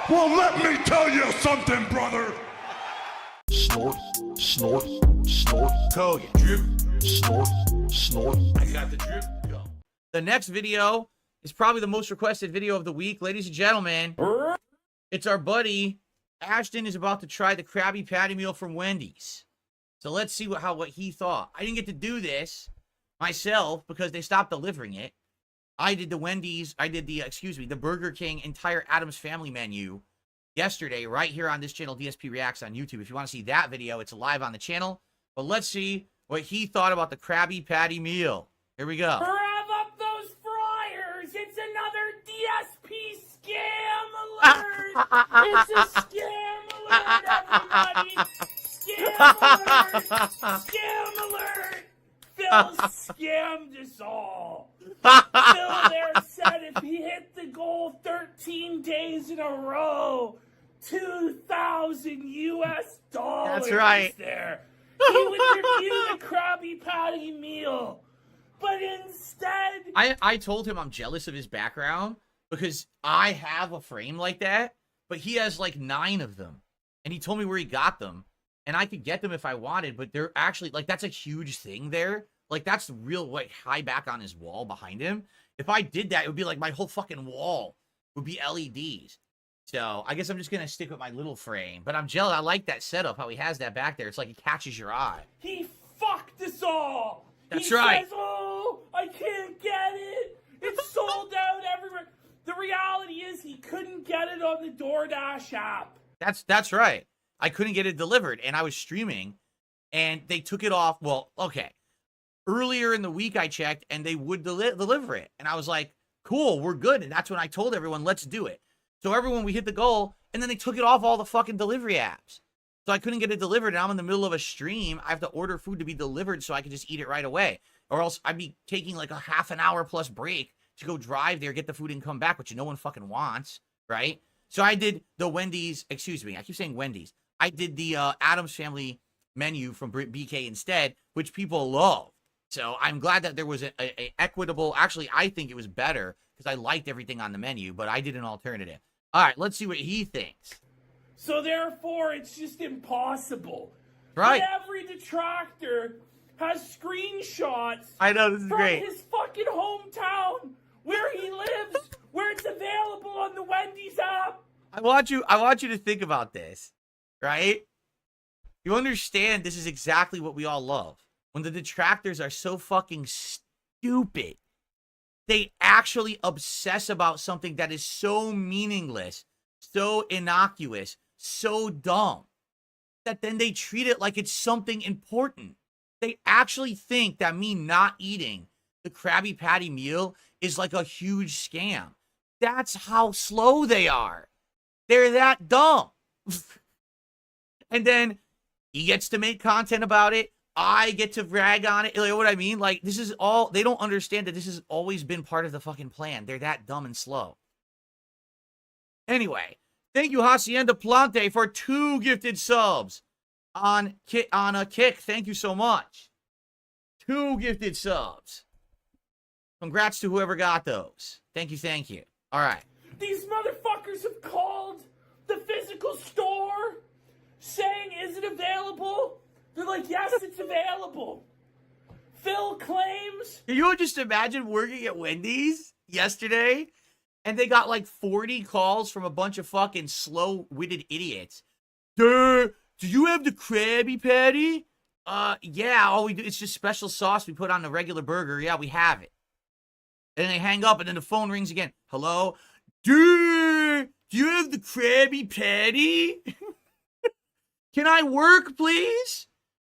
Well, let me tell you something, brother. Snort, snort, snort. Kogan. Drip. Snort, snort. I got the drip. Go. The next video is probably the most requested video of the week. Ladies and gentlemen, it's our buddy Ashton is about to try the Krabby Patty meal from Wendy's. So let's see what he thought. I didn't get to do this myself because they stopped delivering it. I did the the Burger King entire Addams Family menu yesterday right here on this channel, DSP Reacts on YouTube. If you want to see that video, it's live on the channel. But let's see what he thought about the Krabby Patty meal. Here we go. Rev up those fryers! It's another DSP scam alert! It's a scam alert, everybody! Scam alert! Scam alert! Phil scammed us all. Phil there said if he hit the goal 13 days in a row, $2,000 US. That's right. There. He would review the Krabby Patty meal. But instead... I told him I'm jealous of his background because I have a frame like that, but he has like 9 of them. And he told me where he got them. And I could get them if I wanted, but they're actually, like, that's a huge thing there. Like, that's the real, like, high back on his wall behind him. If I did that, it would be like my whole fucking wall would be LEDs. So, I guess I'm just going to stick with my little frame. But I'm jealous. I like that setup, how he has that back there. It's like it catches your eye. He fucked us all. That's right. He says, oh, I can't get it. It's sold out everywhere. The reality is he couldn't get it on the DoorDash app. That's right. I couldn't get it delivered, and I was streaming, and they took it off. Well, okay. Earlier in the week, I checked, and they would deliver it. And I was like, cool, we're good. And that's when I told everyone, let's do it. So everyone, we hit the goal, and then they took it off all the fucking delivery apps. So I couldn't get it delivered, and I'm in the middle of a stream. I have to order food to be delivered so I can just eat it right away. Or else I'd be taking like a half an hour plus break to go drive there, get the food, and come back, which no one fucking wants, right? So I did the Wendy's, excuse me, I keep saying Wendy's. I did the Addams Family menu from BK instead, which people love. So I'm glad that there was a equitable, actually, I think it was better because I liked everything on the menu, but I did an alternative. All right, let's see what he thinks. So therefore, it's just impossible. Right. But every detractor has screenshots I know, this is from great. his fucking hometown, where he lives, where it's available on the Wendy's app. I want you to think about this, right? You understand this is exactly what we all love. When the detractors are so fucking stupid, they actually obsess about something that is so meaningless, so innocuous, so dumb, that then they treat it like it's something important. They actually think that me not eating the Krabby Patty meal is like a huge scam. That's how slow they are. They're that dumb. And then he gets to make content about it. I get to brag on it. You know what I mean? Like, this is all, they don't understand that this has always been part of the fucking plan. They're that dumb and slow. Anyway, thank you, Hacienda Plante, for 2 gifted subs on a kick. Thank you so much. 2 gifted subs. Congrats to whoever got those. Thank you, thank you. All right. These motherfuckers have called the physical store saying, is it available? They're like, yes, it's available. Phil claims. Can you just imagine working at Wendy's yesterday and they got like 40 calls from a bunch of fucking slow-witted idiots? Do you have the Krabby Patty? Yeah, all we do, it's just special sauce we put on the regular burger. Yeah, we have it. And then they hang up and then the phone rings again. Hello? Do you have the Krabby Patty? Can I work, please?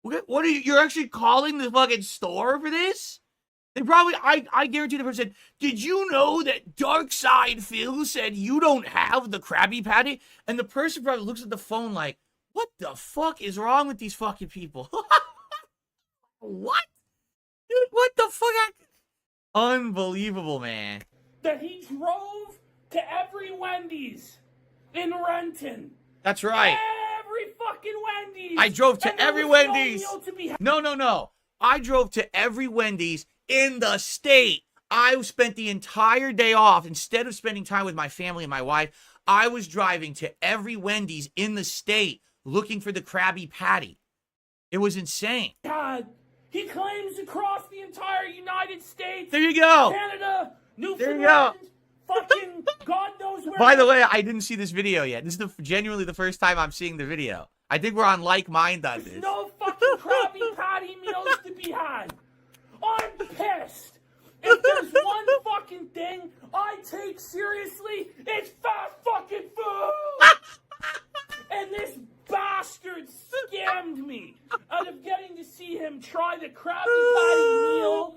What are you? You're actually calling the fucking store for this? They probably, I guarantee the person said, did you know that darksydephil said you don't have the Krabby Patty? And the person probably looks at the phone like, what the fuck is wrong with these fucking people? What? Dude, what the fuck? Unbelievable, man. That he drove to every Wendy's in Renton. That's right. Every fucking Wendy's. I drove to every Wendy's. No. I drove to every Wendy's in the state. I spent the entire day off. Instead of spending time with my family and my wife, I was driving to every Wendy's in the state looking for the Krabby Patty. It was insane. God, he claims across the entire United States. There you go. Canada, Newfoundland, There you go. fucking God knows where. By the way, I didn't see this video yet. This is genuinely the first time I'm seeing the video. I think we're on like mind on this. No fucking Krabby Patty meals to be had. I'm pissed. If there's one fucking thing I take seriously, it's fast fucking food. And this bastard scammed me out of getting to see him try the Krabby Patty meal.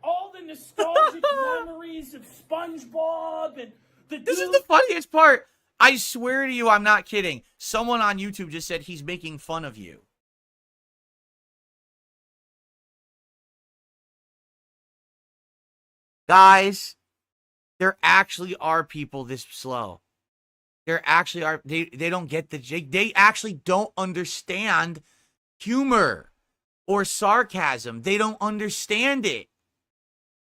All the nostalgic memories of SpongeBob and the This is the funniest part. I swear to you, I'm not kidding. Someone on YouTube just said he's making fun of you. Guys, there actually are people this slow. There actually are. They don't get they actually don't understand humor or sarcasm. They don't understand it.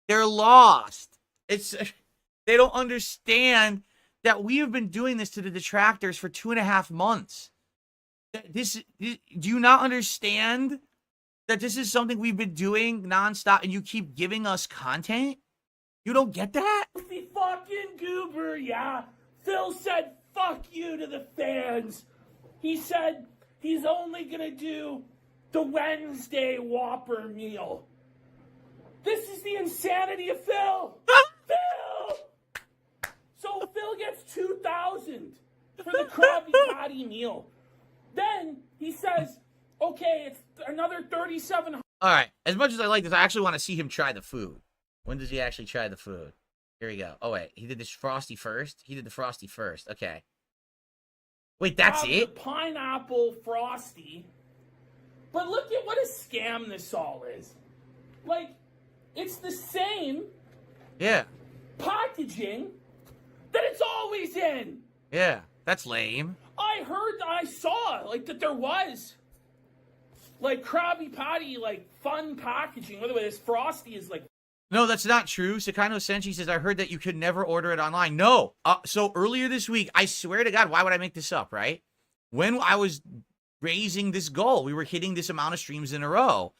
They're lost. They don't understand that we have been doing this to the detractors for 2.5 months. Do you not understand that this is something we've been doing nonstop and you keep giving us content? You don't get that? The fucking goober, yeah. Phil said fuck you to the fans. He said he's only gonna do the Wednesday Whopper meal. This is the insanity of Phil. Phil! So Phil gets 2,000 for the Krabby Patty meal. Then he says, okay, it's another 3,700. All right. As much as I like this, I actually want to see him try the food. When does he actually try the food? Here we go. Oh, wait. He did this Frosty first? He did the Frosty first. Okay. Wait, that's it? The pineapple Frosty. But look at what a scam this all is. Like, it's the same Yeah. packaging that it's always in. Yeah. That's lame. I saw, like, that there was, like, Krabby Patty, like, fun packaging. By the way, this Frosty is, like... No, that's not true. Sakano Senshi says, I heard that you could never order it online. No. So earlier this week, I swear to God, why would I make this up, right? When I was raising this goal, we were hitting this amount of streams in a row.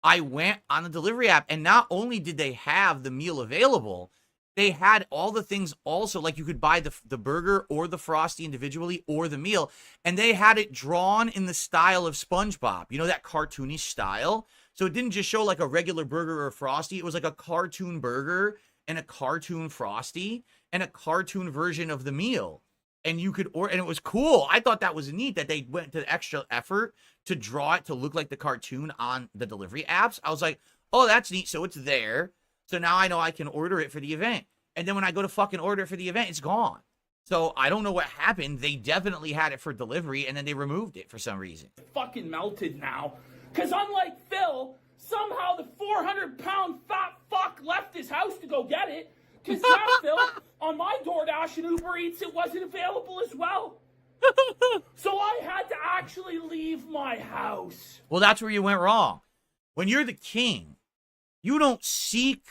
I went on the delivery app, and not only did they have the meal available, they had all the things also, like you could buy the burger or the Frosty individually or the meal, and they had it drawn in the style of SpongeBob. You know, that cartoonish style? So it didn't just show like a regular burger or a Frosty. It was like a cartoon burger and a cartoon Frosty and a cartoon version of the meal. And you could order, and it was cool. I thought that was neat that they went to extra effort to draw it to look like the cartoon on the delivery apps. I was like, oh, that's neat. So it's there. So now I know I can order it for the event. And then when I go to fucking order it for the event, it's gone. So I don't know what happened. They definitely had it for delivery, and then they removed it for some reason. Fucking melted now. Because unlike Phil, somehow the 400-pound fat fuck left his house to go get it. Because Phil, on my DoorDash and Uber Eats, it wasn't available as well. So I had to actually leave my house. Well, that's where you went wrong. When you're the king, you don't seek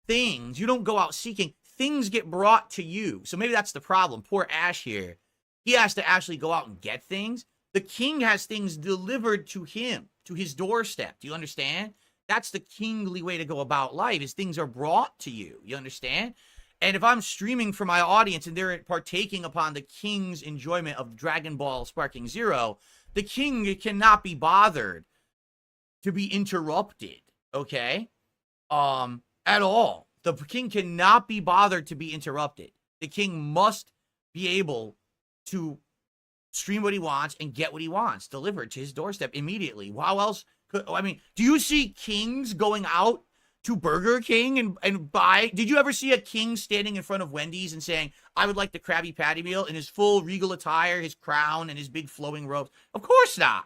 things. You don't go out seeking. Things get brought to you. So maybe that's the problem. Poor Ash here. He has to actually go out and get things. The king has things delivered to him, to his doorstep. Do you understand? That's the kingly way to go about life, is things are brought to you. You understand? And if I'm streaming for my audience and they're partaking upon the king's enjoyment of Dragon Ball Sparking Zero, the king cannot be bothered to be interrupted, okay? At all. The king cannot be bothered to be interrupted. The king must be able to stream what he wants and get what he wants delivered to his doorstep immediately. How else could, I mean, do you see kings going out to Burger King and buy? Did you ever see a king standing in front of Wendy's and saying, I would like the Krabby Patty meal in his full regal attire, his crown, and his big flowing robes? Of course not.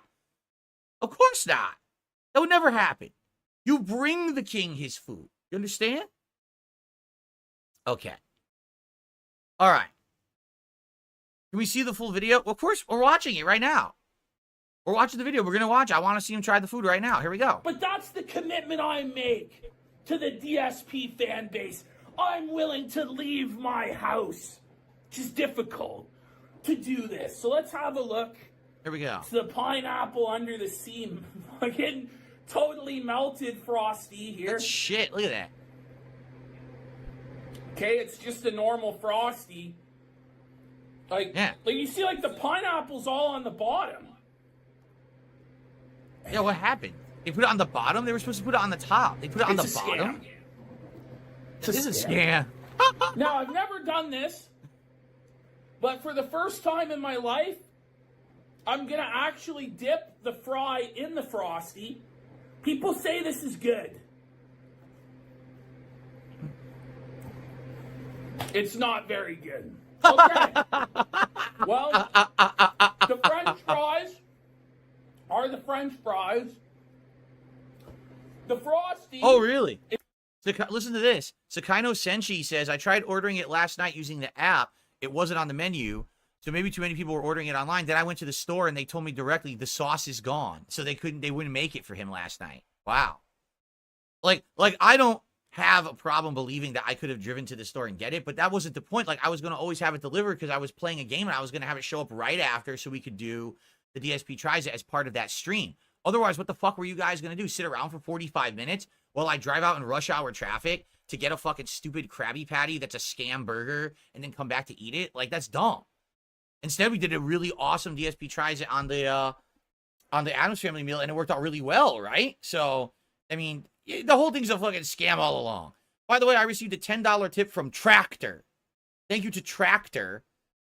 Of course not. That would never happen. You bring the king his food. You understand? Okay. All right. Can we see the full video? Well, of course, we're watching it right now. We're watching the video. We're going to watch it. I want to see him try the food right now. Here we go. But that's the commitment I make to the DSP fan base. I'm willing to leave my house just difficult to do this. So let's have a look. Here we go. It's the pineapple under the sea. Fucking totally melted Frosty here. That's shit. Look at that. Okay, it's just a normal Frosty. Like you see, like the pineapple's all on the bottom. Yeah, what happened? They put it on the bottom? They were supposed to put it on the top. They put it on the bottom? This is a scam. Now, I've never done this, but for the first time in my life, I'm going to actually dip the fry in the Frosty. People say this is good. It's not very good. Okay. Well, the French fries are the French fries. The Frosty... Oh, really? Listen to this. Sakaino Senshi says, I tried ordering it last night using the app. It wasn't on the menu. So maybe too many people were ordering it online. Then I went to the store and they told me directly the sauce is gone. So they wouldn't make it for him last night. Wow. Like I don't have a problem believing that I could have driven to the store and get it, but that wasn't the point. Like, I was going to always have it delivered because I was playing a game and I was going to have it show up right after so we could do the DSP Tries It as part of that stream. Otherwise, what the fuck were you guys going to do? Sit around for 45 minutes while I drive out in rush hour traffic to get a fucking stupid Krabby Patty that's a scam burger and then come back to eat it? Like, that's dumb. Instead, we did a really awesome DSP Tries It on the Addams Family meal, and it worked out really well, right? So, I mean, the whole thing's a fucking scam all along. By the way, I received a $10 tip from Tractor. Thank you to Tractor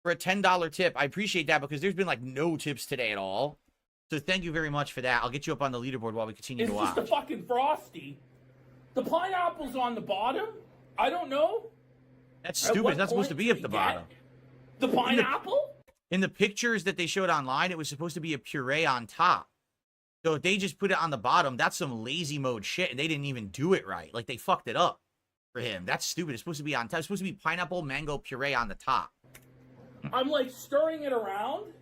for a $10 tip. I appreciate that because there's been, like, no tips today at all. So thank you very much for that. I'll get you up on the leaderboard while we continue to watch. It's just a fucking Frosty. The pineapple's on the bottom? I don't know. That's stupid. It's not supposed to be at the bottom. The pineapple? In the pictures that they showed online, it was supposed to be a puree on top. So if they just put it on the bottom, that's some lazy mode shit, and they didn't even do it right. Like, they fucked it up for him. That's stupid. It's supposed to be on top. It's supposed to be pineapple mango puree on the top. I'm, like, stirring it around,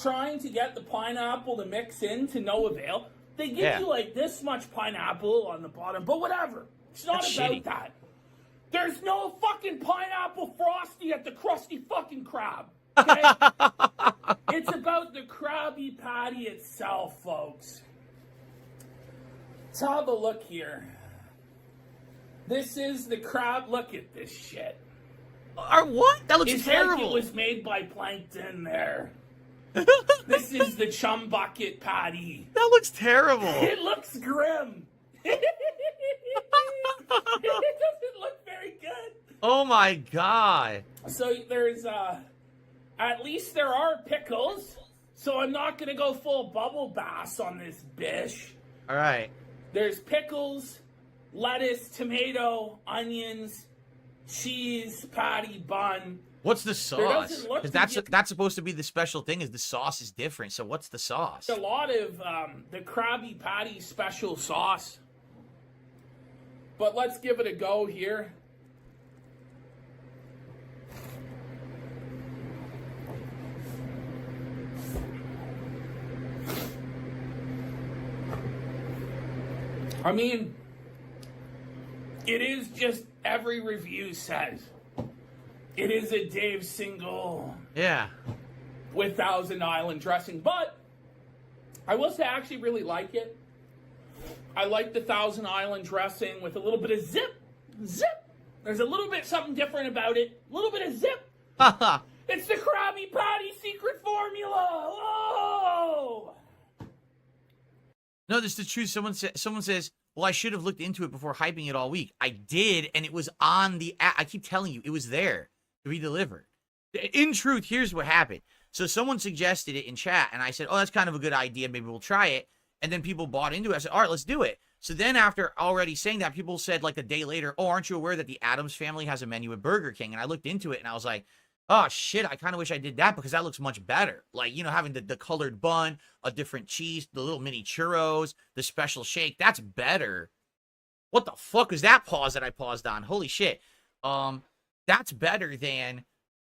trying to get the pineapple to mix in to no avail. They give you, like, this much pineapple on the bottom, but whatever. It's not That's about shitty. that. There's no fucking pineapple Frosty at the Krusty fucking Krab. Okay? It's about the Krabby Patty itself, folks. Let's have a look here. This is the crab. Look at this shit. What? That looks It's terrible. like it was made by plankton there. This is the chum bucket patty. That looks terrible. It looks grim. It doesn't look very good. Oh my god. So there's at least there are pickles. So I'm not gonna go full bubble bass on this bish. All right. There's pickles, lettuce, tomato, onions, cheese, patty, bun. What's the sauce? doesn't look Because to be- that's supposed to be the special thing. Is the sauce is different. So what's the sauce? A lot of the Krabby Patty special sauce. But let's give it a go here. I mean, it is just every review says. It is a Dave single Yeah. with Thousand Island dressing, but I will say I actually really like it. I like the Thousand Island dressing with a little bit of zip. There's a little bit something different about it. A little bit of zip. It's the Krabby Patty secret formula. Oh! No, this is the truth. Someone says, well, I should have looked into it before hyping it all week. I did, and it was on the app. I keep telling you, it was there to be delivered. In truth, here's what happened. So someone suggested it in chat, and I said, oh, that's kind of a good idea. Maybe we'll try it. And then people bought into it. I said, all right, let's do it. So then after already saying that, people said like a day later, oh, aren't you aware that the Addams Family has a menu at Burger King? And I looked into it, and I was like, oh, shit, I kind of wish I did that because that looks much better. Like, you know, having the colored bun, a different cheese, the little mini churros, the special shake, that's better. What the fuck is that pause that I paused on? Holy shit. That's better than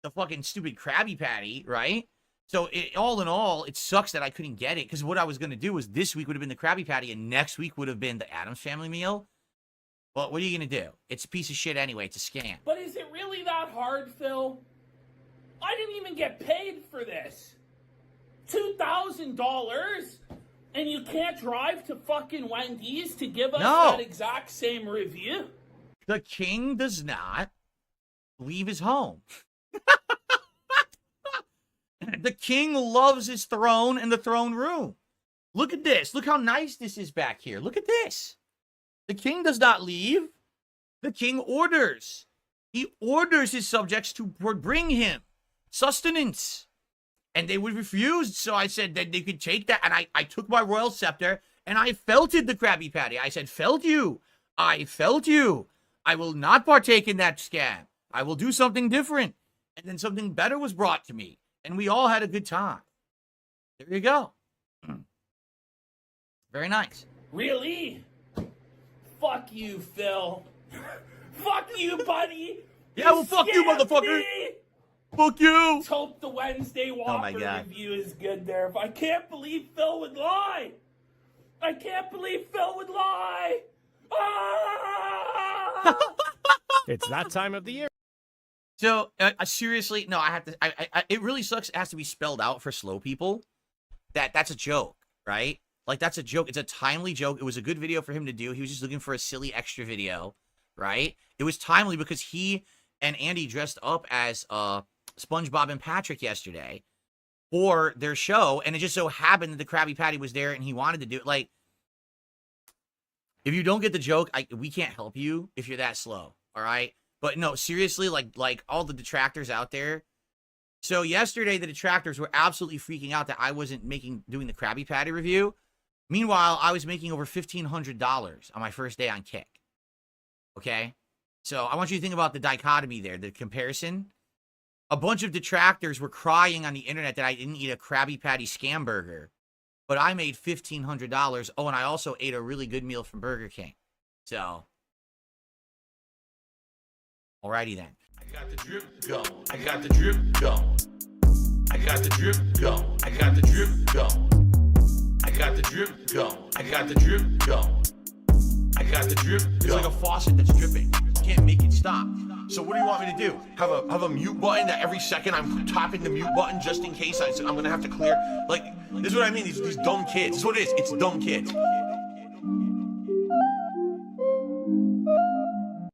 the fucking stupid Krabby Patty, right? So all in all, it sucks that I couldn't get it because what I was going to do was this week would have been the Krabby Patty and next week would have been the Addams Family meal. But what are you going to do? It's a piece of shit anyway. It's a scam. But is it really really that hard, Phil? I didn't even get paid for this. $2,000? And you can't drive to fucking Wendy's to give us that exact same review? The king does not leave his home. The king loves his throne and the throne room. Look at this. Look how nice this is back here. Look at this. The king does not leave. The king orders. He orders his subjects to bring him sustenance. And they would refuse. So I said that they could take that. And I took my royal scepter and I felted the Krabby Patty. I said, felt you. I felt you. I will not partake in that scam. I will do something different. And then something better was brought to me. And we all had a good time. There you go. Very nice. Really? Fuck you, Phil. Fuck you, buddy. Yeah, well, fuck you, motherfucker. Me. Fuck you. Let's hope the Wednesday Whopper review is good there. I can't believe Phil would lie. I can't believe Phil would lie. Ah! It's that time of the year. So, seriously, no, I have to, it really sucks. It has to be spelled out for slow people. That's a joke, right? Like, that's a joke. It's a timely joke. It was a good video for him to do. He was just looking for a silly extra video, right? It was timely because he and Andy dressed up as SpongeBob and Patrick yesterday for their show, and it just so happened that the Krabby Patty was there and he wanted to do it. Like, if you don't get the joke, we can't help you if you're that slow, all right? But no, seriously, like all the detractors out there. So yesterday, the detractors were absolutely freaking out that I wasn't doing the Krabby Patty review. Meanwhile, I was making over $1,500 on my first day on Kick. Okay? So I want you to think about the dichotomy there, the comparison. A bunch of detractors were crying on the internet that I didn't eat a Krabby Patty scam burger. But I made $1,500. Oh, and I also ate a really good meal from Burger King. So, alrighty then. I got the drip going. I got the drip going. I got the drip going. I got the drip going. I got the drip going. I got the drip going. I got the drip going. It's like a faucet that's dripping. You can't make it stop. So what do you want me to do? Have a mute button that every second I'm tapping the mute button just in case I'm gonna have to clear? Like, this is what I mean, these dumb kids. This is what it is, it's dumb kids.